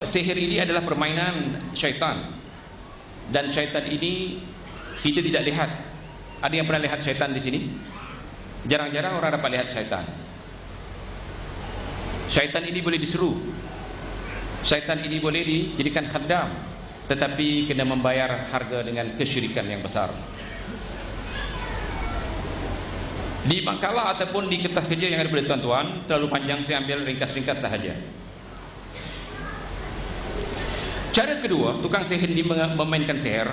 Sihir ini adalah permainan syaitan, dan syaitan ini kita tidak lihat. Ada yang pernah lihat syaitan di sini? Jarang-jarang orang dapat lihat syaitan. Syaitan ini boleh diseru, syaitan ini boleh dijadikan khaddam, tetapi kena membayar harga dengan kesyirikan yang besar. Di makalah ataupun di kertas kerja yang ada pada tuan-tuan, terlalu panjang, saya ambil ringkas-ringkas sahaja. Cara kedua, tukang sihir ini memainkan sihir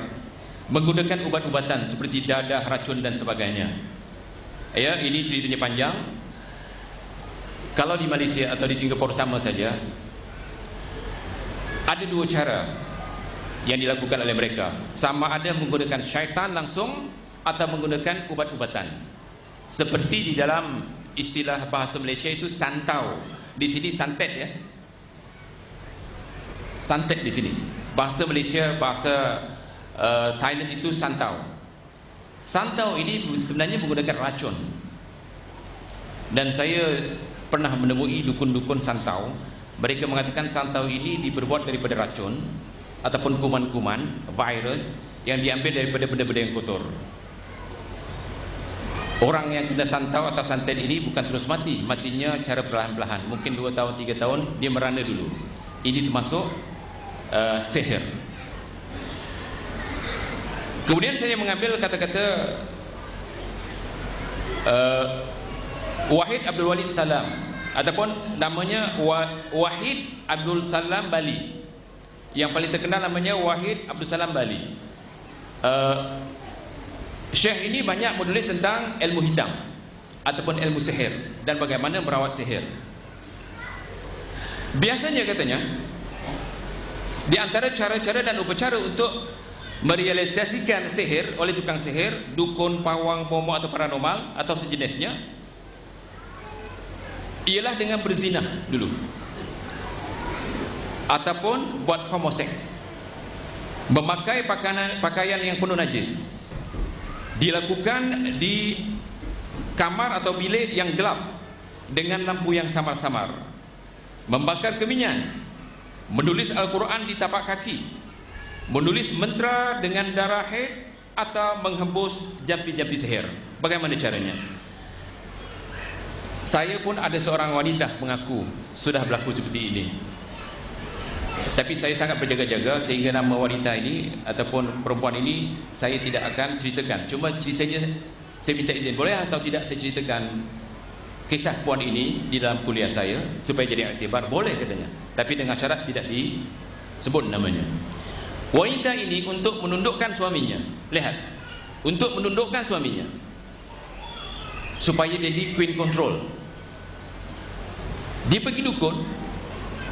menggunakan ubat-ubatan seperti dadah, racun dan sebagainya. Ya, ini ceritanya panjang. Kalau di Malaysia atau di Singapura sama saja, ada dua cara yang dilakukan oleh mereka. Sama ada menggunakan syaitan langsung atau menggunakan ubat-ubatan. Seperti di dalam istilah bahasa Malaysia itu santau. Di sini santet ya. Santet di sini. Bahasa Malaysia, bahasa Thailand itu santau. Santau ini sebenarnya menggunakan racun. Dan saya pernah menemui dukun-dukun santau. Mereka mengatakan santau ini diperbuat daripada racun ataupun kuman-kuman, virus yang diambil daripada benda-benda yang kotor. Orang yang kena santau atau santet ini bukan terus mati. Matinya cara perlahan-lahan. Mungkin 2 tahun, 3 tahun dia merana dulu. Ini termasuk sihir. Kemudian saya mengambil kata-kata Wahid Abdul Walid Salam, ataupun namanya Wahid Abdul Salam Bali. Yang paling terkenal namanya Wahid Abdul Salam Bali. Syekh ini banyak menulis tentang ilmu hitam ataupun ilmu sihir dan bagaimana merawat sihir. Biasanya katanya, di antara cara-cara dan upacara untuk merealisasikan sihir oleh tukang sihir, dukun, pawang, pomo atau paranormal atau sejenisnya, ialah dengan berzina dulu, ataupun buat homoseks, memakai pakaian yang penuh najis, dilakukan di kamar atau bilik yang gelap dengan lampu yang samar-samar, membakar kemenyan, menulis Al-Quran di tapak kaki, menulis mantra dengan darah haid, atau menghembus jampi-jampi sihir. Bagaimana caranya? Saya pun ada seorang wanita mengaku sudah berlaku seperti ini. Tapi saya sangat berjaga-jaga sehingga nama wanita ini ataupun perempuan ini saya tidak akan ceritakan. Cuma ceritanya saya minta izin, boleh atau tidak saya ceritakan kisah puan ini di dalam kuliah saya supaya jadi iktibar? Boleh katanya, tapi dengan syarat tidak disebut namanya. Wanita ini untuk menundukkan suaminya, lihat, untuk menundukkan suaminya supaya jadi queen control, dia pergi dukun.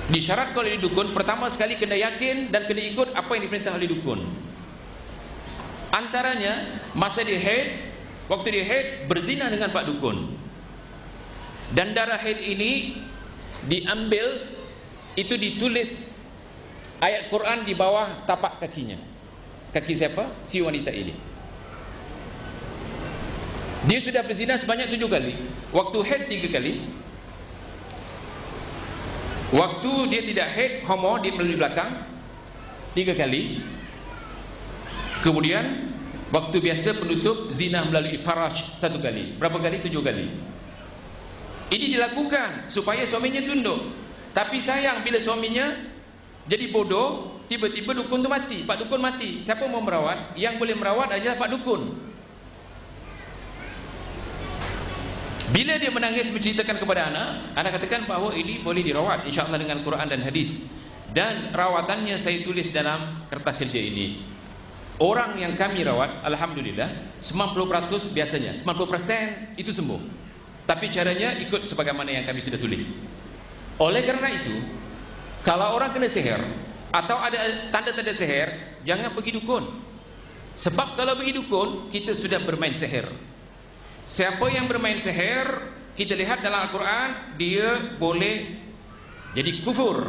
Disyarat kalau di dukun, pertama sekali kena yakin dan kena ikut apa yang diperintah oleh dukun. Antaranya masa dia haid, waktu dia haid berzina dengan pak dukun. Dan darah haid ini diambil, itu ditulis ayat Quran di bawah tapak kakinya. Kaki siapa? Si wanita ini. Dia sudah berzina sebanyak 7 kali. Waktu haid 3 kali. Waktu dia tidak haid, homo, dia melalui belakang 3 kali. Kemudian waktu biasa penutup zina melalui faraj 1 kali. Berapa kali? 7 kali. Ini dilakukan supaya suaminya tunduk. Tapi sayang, bila suaminya jadi bodoh, tiba-tiba dukun tu mati, pak dukun mati. Siapa mau merawat? Yang boleh merawat adalah pak dukun. Bila dia menangis menceritakan kepada anak katakan bahawa ini boleh dirawat insya-Allah dengan Quran dan hadis. Dan rawatannya saya tulis dalam kertas kerja ini. Orang yang kami rawat, alhamdulillah 90% biasanya, 90% itu sembuh. Tapi caranya ikut sebagaimana yang kami sudah tulis. Oleh karena itu, kalau orang kena sihir atau ada tanda-tanda sihir, jangan pergi dukun. Sebab kalau pergi dukun, kita sudah bermain sihir. Siapa yang bermain sihir, kita lihat dalam Al-Quran, dia boleh jadi kufur,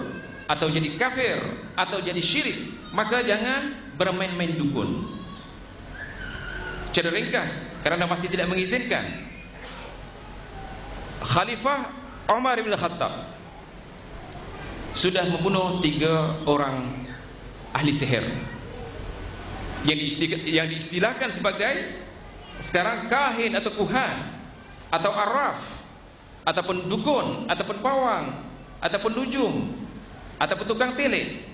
atau jadi kafir, atau jadi syirik. Maka jangan bermain-main dukun. Secara ringkas, kerana masih tidak mengizinkan, Khalifah Umar bin Khattab sudah membunuh 3 orang ahli sihir yang diistilahkan sebagai sekarang kahin atau kuhan atau arraf ataupun dukun ataupun pawang ataupun nujum ataupun tukang tele,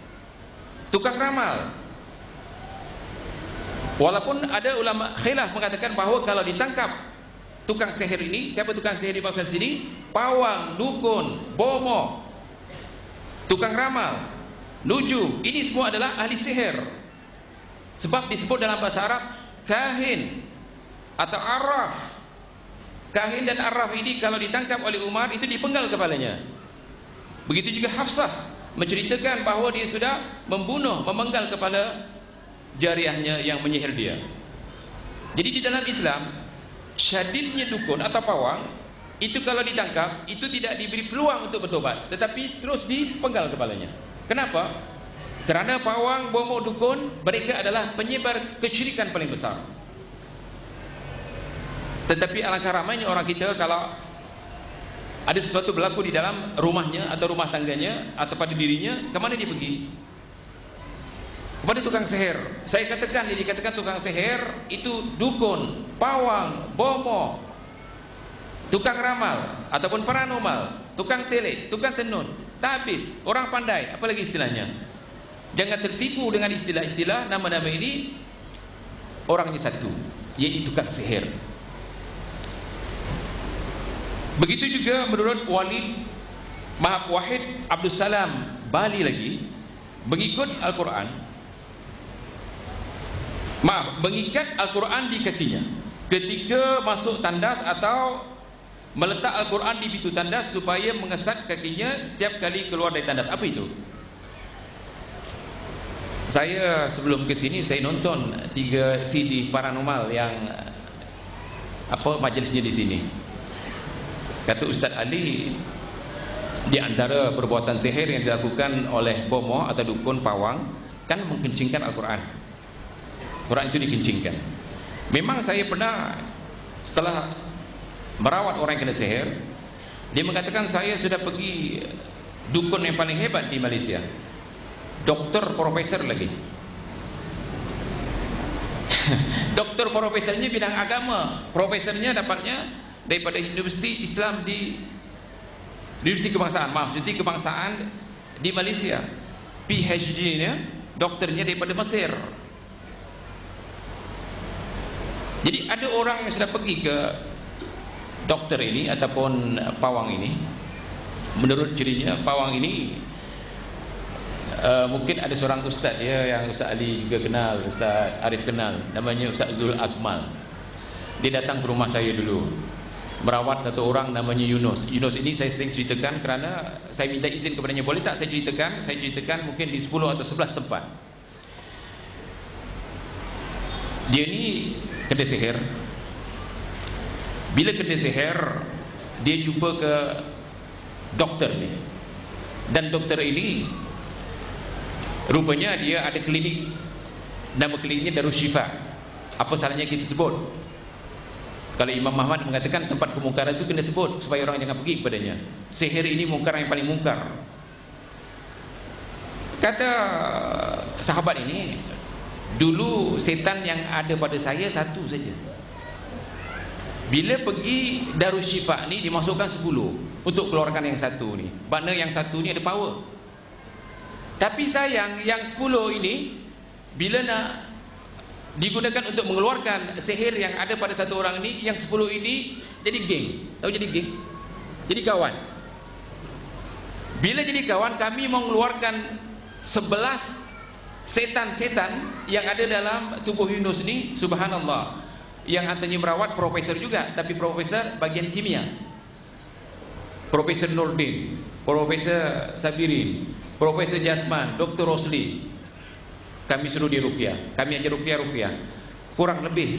tukang ramal. Walaupun ada ulama khilaf mengatakan bahawa kalau ditangkap tukang sihir ini, siapa tukang sihir di bawah sini? Pawang, dukun, bomo, tukang ramal, nujum, ini semua adalah ahli sihir. Sebab disebut dalam bahasa Arab kahin atau arraf. Kahin dan arraf ini kalau ditangkap oleh Umar itu dipenggal kepalanya. Begitu juga Hafsah menceritakan bahawa dia sudah memenggal kepala jariahnya yang menyihir dia. Jadi di dalam Islam, syadidnya dukun atau pawang itu kalau ditangkap itu tidak diberi peluang untuk bertobat, tetapi terus dipenggal kepalanya. Kenapa? Kerana pawang, bomo, dukun mereka adalah penyebar kesyirikan paling besar. Tetapi alangkah ramainya orang kita kalau ada sesuatu berlaku di dalam rumahnya atau rumah tangganya atau pada dirinya, kemana dia pergi? Kepada tukang sihir. Saya katakan, dia dikatakan tukang sihir itu dukun, pawang, bomo, tukang ramal ataupun paranormal, tukang tele, tukang tenun, tabib, orang pandai, apa lagi istilahnya. Jangan tertipu dengan istilah-istilah nama-nama ini. Orangnya satu, yaitu tukang sihir. Begitu juga menurut Wahid Abdul Salam Bali lagi, mengikut Al-Quran, mengikat Al-Quran di kakinya ketika masuk tandas atau meletak Al-Quran di pintu tandas supaya mengesat kakinya setiap kali keluar dari tandas. Apa itu? Saya sebelum ke sini saya nonton 3 CD paranormal yang majlisnya di sini. Kata Ustaz Ali, di antara perbuatan sihir yang dilakukan oleh bomo atau dukun pawang kan mengkencingkan Al-Quran. Quran itu dikencingkan. Memang saya pernah setelah merawat orang yang kena sihir, dia mengatakan saya sudah pergi dukun yang paling hebat di Malaysia, doktor profesor lagi. Doktor profesornya bidang agama, profesornya dapatnya daripada Universiti Islam di Universiti Kebangsaan, Universiti Kebangsaan di Malaysia. PhD-nya, dokternya daripada Mesir. Jadi ada orang yang sudah pergi ke dokter ini ataupun pawang ini. Menurut cirinya pawang ini mungkin ada seorang ustaz yang Ustaz Ali juga kenal, Ustaz Arif kenal, namanya Ustaz Zul Akmal. Dia datang ke rumah saya dulu, merawat satu orang namanya Yunus. Yunus ini saya sering ceritakan kerana saya minta izin kepadanya, boleh tak saya ceritakan? Saya ceritakan mungkin di 10 atau 11 tempat. Dia ni kena sihir. Bila kena sihir, dia jumpa ke doktor ni. Dan doktor ini rupanya dia ada klinik, nama kliniknya Darus Syifa. Apa salahnya kita sebut? Kalau Imam Muhammad mengatakan tempat kemungkaran itu kena sebut supaya orang jangan pergi kepadanya. Sihir ini mungkar yang paling mungkar. Kata sahabat ini, dulu setan yang ada pada saya satu saja. Bila pergi Darus Syifa ni dimasukkan 10 untuk keluarkan yang satu ni. Makna yang satu ni ada power. Tapi sayang yang 10 ini bila nak digunakan untuk mengeluarkan sihir yang ada pada satu orang ini, yang 10 ini jadi geng. Tahu jadi geng? Jadi kawan. Bila jadi kawan, kami mau mengeluarkan 11 setan-setan yang ada dalam tubuh Yunus ini. Subhanallah. Yang antaranya merawat profesor juga, tapi profesor bagian kimia. Profesor Nurdin, Profesor Sabirin, Profesor Jasman, Dr. Rosli. Kami suruh di rupiah, kami aja rupiah kurang lebih